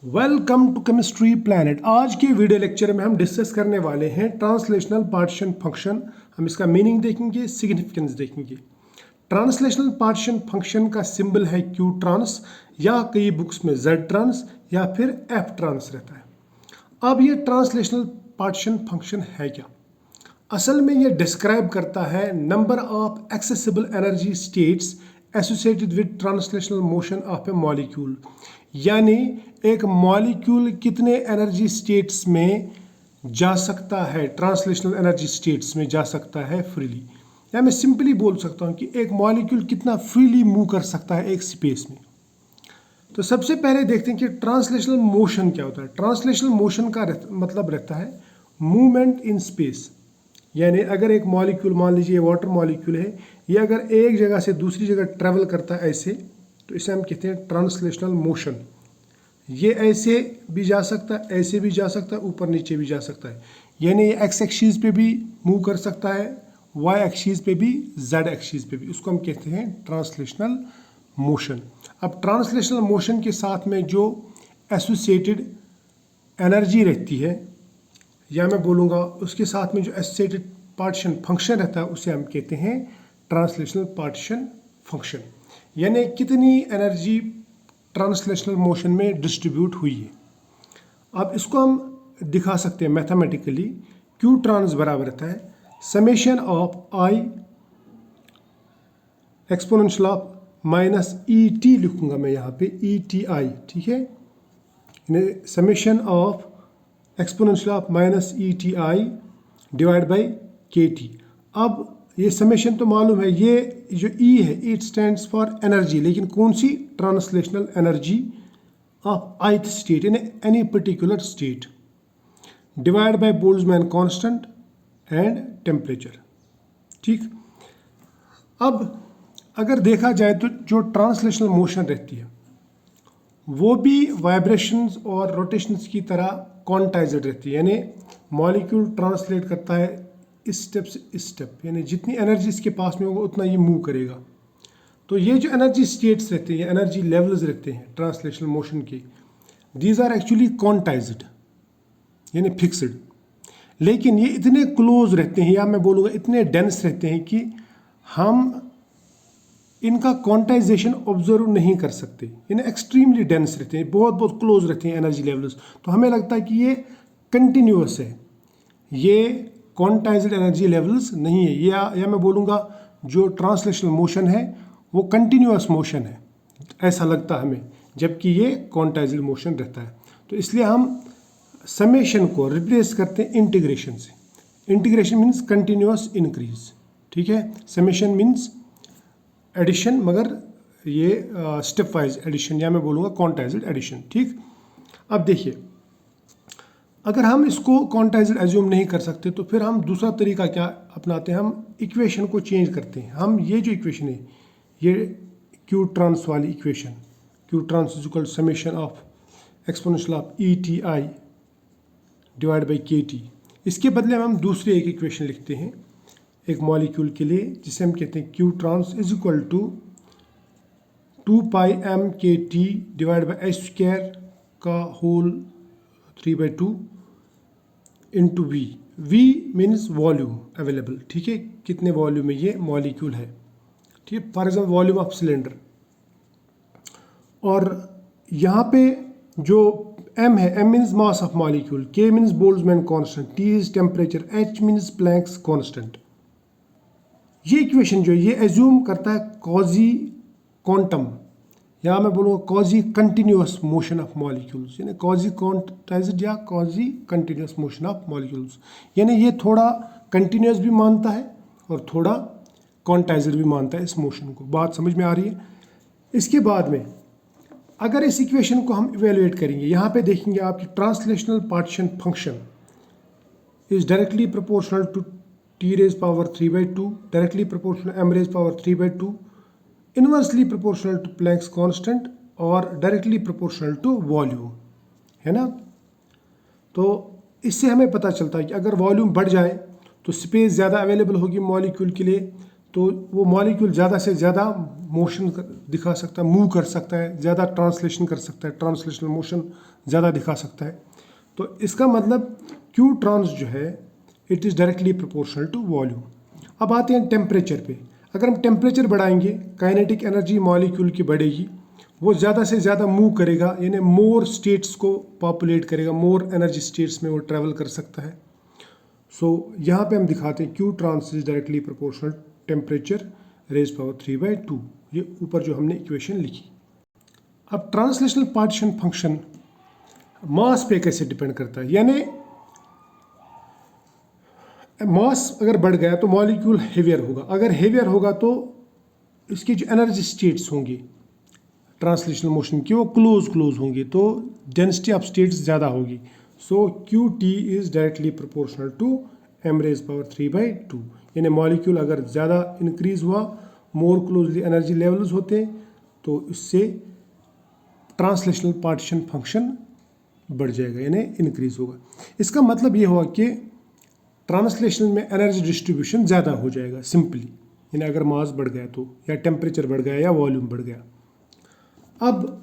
Welcome to chemistry planet. आज के video lecture में हम डिस्कस करने वाले हैं ट्रांसलेशनल पार्टीशन फंक्शन। हम इसका मीनिंग देखेंगे, सिग्निफिकेंस देखेंगे। ट्रांसलेशनल पार्टीशन फंक्शन का सिंबल है क्यू ट्रांस, या कई बुक्स में जेड ट्रांस या फिर एफ ट्रांस रहता है। अब ये ट्रांसलेशनल पार्टीशन फंक्शन है क्या? असल में ये डिस्क्राइब करता है number of accessible energy states associated with translational motion of A molecule. यानी एक मॉलिक्यूल कितने एनर्जी स्टेट्स में जा सकता है, ट्रांसलेशनल एनर्जी स्टेट्स में जा सकता है फ्रीली। या मैं सिंपली बोल सकता हूँ कि एक मॉलिक्यूल कितना फ्रीली मूव कर सकता है एक स्पेस में। तो सबसे पहले देखते हैं कि ट्रांसलेशनल मोशन क्या होता है। ट्रांसलेशनल मोशन का मतलब रहता है मूवमेंट इन स्पेस। यानी अगर एक मॉलिक्यूल, मान लीजिए वाटर मॉलिक्यूल है, ये अगर एक जगह से दूसरी जगह ट्रेवल करता है ऐसे, तो इसे हम कहते हैं ट्रांसलेशनल मोशन। ये ऐसे भी जा सकता है, ऐसे भी जा सकता है, ऊपर नीचे भी जा सकता है। यानी ये एक्स एक्सिस पे भी मूव कर सकता है, वाई एक्सिस पे भी, जेड एक्सिस पे भी। उसको हम कहते हैं ट्रांसलेशनल मोशन। अब ट्रांसलेशनल मोशन के साथ में जो एसोसिएटेड एनर्जी रहती है, या मैं बोलूँगा उसके साथ में जो एसोसिएटेड पार्टीशन फंक्शन रहता है, उसे हम कहते हैं ट्रांसलेशनल पार्टीशन फंक्शन। यानी कितनी एनर्जी ट्रांसलेशनल मोशन में डिस्ट्रीब्यूट हुई है। अब इसको हम दिखा सकते हैं मैथमेटिकली। क्यू ट्रांस बराबर रहता है summation of I exponential of minus E T, लिखूंगा मैं यहाँ पे ई टी आई, ठीक है। Summation of exponential of minus E t i divide by k T. अब ये समेशन तो मालूम है, ये जो ई है इट स्टैंड्स फॉर एनर्जी, लेकिन कौन सी? Translational energy of ith state in any particular state divide by Boltzmann constant and temperature, ठीक। अब अगर देखा जाए तो जो ट्रांसलेशनल मोशन रहती है वो भी वाइब्रेशंस और रोटेशंस की तरह क्वांटाइज्ड रहती है। यानी मॉलिक्यूल ट्रांसलेट करता है इस स्टेप से इस स्टेप, यानी जितनी एनर्जी इसके पास में होगा उतना ये मूव करेगा। तो ये जो एनर्जी स्टेट्स रहते हैं, एनर्जी लेवल्स रहते हैं ट्रांसलेशनल मोशन के, दीज आर एक्चुअली क्वांटाइज्ड यानी फिक्स्ड। लेकिन ये इतने क्लोज रहते हैं, या मैं बोलूँगा इतने डेंस रहते हैं कि हम इनका क्वांटाइजेशन ऑब्जर्व नहीं कर सकते। यानी एक्सट्रीमली डेंस रहते हैं, बहुत बहुत क्लोज रहते हैं एनर्जी लेवल्स। तो हमें लगता है कि ये कंटिन्यूअस है, ये क्वांटाइज्ड एनर्जी लेवल्स नहीं है। या मैं बोलूँगा जो ट्रांसलेशनल मोशन है वो कंटिन्यूअस मोशन है, ऐसा लगता है हमें, जबकि ये क्वांटाइज्ड मोशन रहता है। तो इसलिए हम समेशन को रिप्लेस करते हैं इंटीग्रेशन से। इंटीग्रेशन मीन्स कंटिन्यूअस इंक्रीज, ठीक है। समेशन मीन्स एडिशन, मगर ये स्टेप वाइज एडिशन, या मैं बोलूँगा क्वांटाइज्ड एडिशन, ठीक। अब देखिए, अगर हम इसको क्वांटाइज्ड एज्यूम नहीं कर सकते तो फिर हम दूसरा तरीका क्या अपनाते हैं? हम इक्वेशन को चेंज करते हैं। हम ये जो इक्वेशन है, ये क्यू ट्रांस वाली equation, q trans is equal summation of exponential of e t i divide by k t, इसके बदले में हम दूसरी एक इक्वेशन लिखते हैं एक मॉलिक्यूल के लिए, जिसे हम कहते हैं Q trans is equal to 2 pi M K T divide by H square का whole 3/2 into V. V means volume available, ठीक है, कितने वॉल्यूम में ये मॉलिक्यूल है, ठीक है। For example volume of cylinder. और यहाँ पे जो m है, m means mass of molecule, k means Boltzmann constant, t is temperature, h means Planck's constant. ये इक्वेशन जो है ये एज्यूम करता है कॉजी क्वांटम, या मैं बोलूँगा कॉजी कंटिन्यूअस मोशन ऑफ मॉलिक्यूल्स, यानी कॉजी क्वांटाइज्ड या कॉजी कंटिन्यूअस मोशन ऑफ मॉलिक्यूल्स। यानी ये थोड़ा कंटिन्यूअस भी मानता है और थोड़ा क्वांटाइज्ड भी मानता है इस मोशन को। बात समझ में आ रही है? इसके बाद में अगर इस इक्वेशन को हम इवेलुएट करेंगे, यहाँ पे देखेंगे आपकी translational partition function is directly proportional to t raised power 3/2, directly proportional m raised power 3/2, inversely proportional to Planck's constant और डायरेक्टली प्रोपोर्शनल टू वॉल्यूम, है ना। तो इससे हमें पता चलता है कि अगर वॉल्यूम बढ़ जाए तो स्पेस ज़्यादा अवेलेबल होगी मॉलिक्यूल के लिए, तो वो मॉलिक्यूल ज़्यादा से ज़्यादा मोशन दिखा सकता है, मूव कर सकता है, ज़्यादा ट्रांसलेशन कर सकता है, ट्रांसलेशनल मोशन ज़्यादा दिखा सकता है। तो इसका मतलब क्यू ट्रांस जो है it is directly proportional to volume. अब आते हैं टेम्परेचर पे। अगर हम टेम्परेचर बढ़ाएंगे काइनेटिक एनर्जी मॉलिक्यूल की बढ़ेगी, वो ज़्यादा से ज़्यादा मूव करेगा, यानी मोर स्टेट्स को पॉपुलेट करेगा, मोर एनर्जी स्टेट्स में वो ट्रैवल कर सकता है। सो यहाँ पे हम दिखाते हैं Q trans is directly proportional temperature raise power 3/2। ये ऊपर जो हमने इक्वेशन लिखी। अब ट्रांसलेशनल पार्टीशन फंक्शन मास पे कैसे डिपेंड करता है, यानी मास अगर बढ़ गया तो मॉलिक्यूल हेवियर होगा, अगर हेवियर होगा तो इसकी जो एनर्जी स्टेट्स होंगी ट्रांसलेशनल मोशन की वो क्लोज होंगी, तो डेंसिटी ऑफ स्टेट्स ज़्यादा होगी। So Q T is directly proportional to M raise power 3/2। यानी मॉलिक्यूल अगर ज़्यादा इंक्रीज हुआ, मोर क्लोजली एनर्जी लेवल्स होते तो इससे ट्रांसलेशनल पार्टीशन फंक्शन बढ़ जाएगा, यानी इंक्रीज होगा। इसका मतलब ये हुआ कि ट्रांसलेशन में एनर्जी डिस्ट्रीब्यूशन ज़्यादा हो जाएगा सिंपली, यानी अगर मास बढ़ गया तो, या टेम्परेचर बढ़ गया या वॉल्यूम बढ़ गया। अब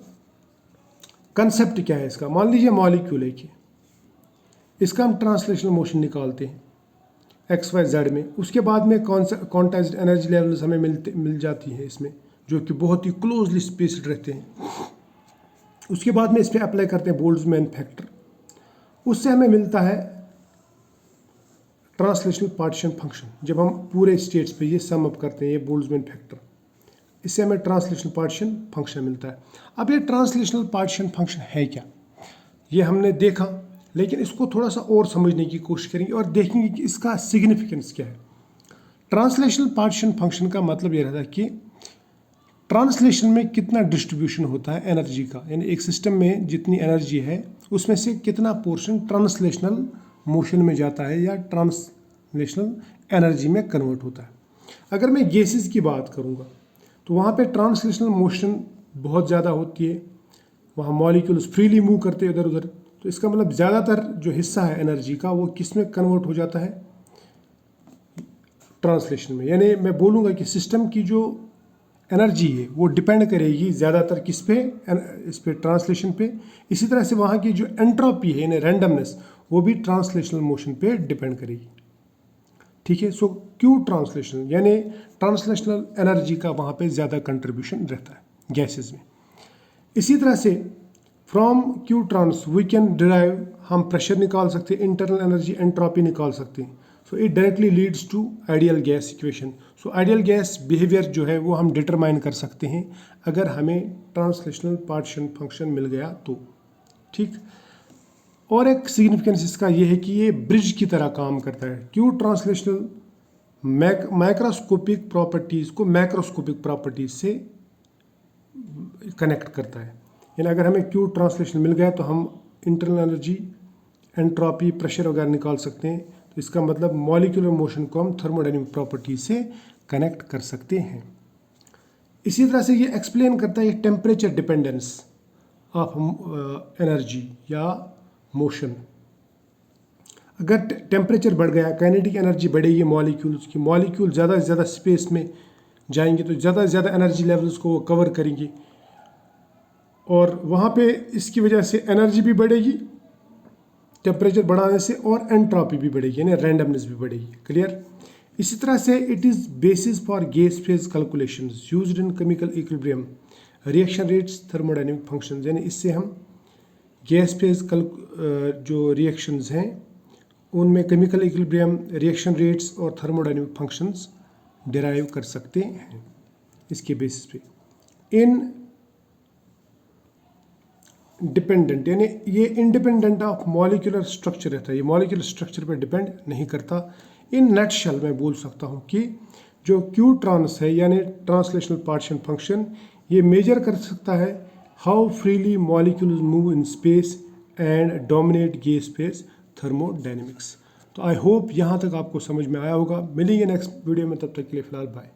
कंसेप्ट क्या है इसका, मान लीजिए मॉलिक्यूल है कि इसका हम ट्रांसलेशनल मोशन निकालते हैं XYZ में, उसके बाद में क्वांटाइज्ड एनर्जी लेवल्स हमें मिल जाती हैं इसमें, जो कि बहुत ही क्लोजली स्पेस्ड रहते हैं। उसके बाद में इस पर अप्लाई करते हैं बोल्ट्जमैन फैक्टर, उससे हमें मिलता है ट्रांसलेशनल पार्टीशन फंक्शन। जब हम पूरे स्टेट्स पे ये सम अप करते हैं, ये बोल्ट्जमैन फैक्टर, इससे हमें ट्रांसलेशनल पार्टीशन फंक्शन मिलता है। अब ये ट्रांसलेशनल पार्टीशन फंक्शन है क्या, ये हमने देखा, लेकिन इसको थोड़ा सा और समझने की कोशिश करेंगे और देखेंगे कि इसका सिग्निफिकेंस क्या है। ट्रांसलेशनल पार्टीशन फंक्शन का मतलब ये रहता है कि ट्रांसलेशन में कितना डिस्ट्रीब्यूशन होता है एनर्जी का, यानी एक सिस्टम में जितनी एनर्जी है उसमें से कितना पोर्शन ट्रांसलेशनल मोशन में जाता है या ट्रांसलेशनल एनर्जी में कन्वर्ट होता है। अगर मैं गैसेस की बात करूँगा तो वहाँ पे ट्रांसलेशनल मोशन बहुत ज़्यादा होती है, वहाँ मॉलिक्यूल्स फ्रीली मूव करते हैं इधर उधर, तो इसका मतलब ज़्यादातर जो हिस्सा है एनर्जी का वो किस में कन्वर्ट हो जाता है, ट्रांसलेशन में। यानी मैं बोलूँगा कि सिस्टम की जो एनर्जी है वो डिपेंड करेगी ज़्यादातर किस पे, इस पे ट्रांसलेशन पे। इसी तरह से वहाँ की जो एंट्रोपी है यानी रैंडमनेस, वो भी ट्रांसलेशनल मोशन पे डिपेंड करेगी। ठीक है, सो क्यू ट्रांसलेशन यानी ट्रांसलेशनल एनर्जी का वहाँ पे ज़्यादा कंट्रीब्यूशन रहता है गैसेस में। इसी तरह से from q trans we can derive, हम प्रेशर निकाल सकते हैं, इंटरनल एनर्जी एंट्रोपी निकाल सकते हैं। So it directly leads to ideal gas equation. So ideal gas behaviour जो है वो हम डिटरमाइन कर सकते हैं अगर हमें ट्रांसलेशनल पार्टीशन फंक्शन मिल गया तो। ठीक, और एक सिग्निफिकेंस इसका ये है कि ये ब्रिज की तरह काम करता है। क्यू ट्रांसलेशनल माइक्रोस्कोपिक प्रॉपर्टीज़ को मैक्रोस्कोपिक प्रॉपर्टीज से कनेक्ट करता है। यानी अगर हमें क्यू ट्रांसलेशन मिल गया तो हम इंटरनल एनर्जी एंट्रोपी प्रेशर वगैरह निकाल सकते हैं। तो इसका मतलब मॉलिक्यूलर मोशन को हम थर्मोडायनेमिक प्रॉपर्टीज से कनेक्ट कर सकते हैं। इसी तरह से ये एक्सप्लेन करता है टेम्परेचर डिपेंडेंस ऑफ एनर्जी या मोशन। अगर टेम्परेचर बढ़ गया, काइनेटिक एनर्जी बढ़ेगी मॉलिक्यूल्स की, मॉलिक्यूल ज़्यादा से ज़्यादा स्पेस में जाएंगे तो ज़्यादा से ज़्यादा एनर्जी लेवल्स को वो कवर करेंगे, और वहाँ पे इसकी वजह से एनर्जी भी बढ़ेगी टेम्परेचर बढ़ाने से, और एंट्रोपी भी बढ़ेगी यानी रैंडमनेस भी बढ़ेगी। क्लियर। इसी तरह से it is basis for gas phase calculations used in chemical equilibrium reaction rates thermodynamic functions. यानी इससे हम गैस फेज जो रिएक्शंस हैं उनमें केमिकल इक्विलिब्रियम, रिएक्शन रेट्स और थर्मोडायनेमिक फंक्शंस डिराइव कर सकते हैं इसके बेसिस पे। इन डिपेंडेंट यानी ये इंडिपेंडेंट ऑफ मॉलिक्यूलर स्ट्रक्चर रहता है, ये मॉलिक्यूलर स्ट्रक्चर पे डिपेंड नहीं करता। इन नटशेल मैं बोल सकता हूँ कि जो क्यू ट्रांस है यानी ट्रांसलेशनल पार्टीशन फंक्शन, ये मेजर कर सकता है how freely molecules move in space and dominate gas phase thermodynamics. तो आई होप यहाँ तक आपको समझ में आया होगा। मिलेंगे नेक्स्ट वीडियो में, तब तक के लिए फ़िलहाल बाय।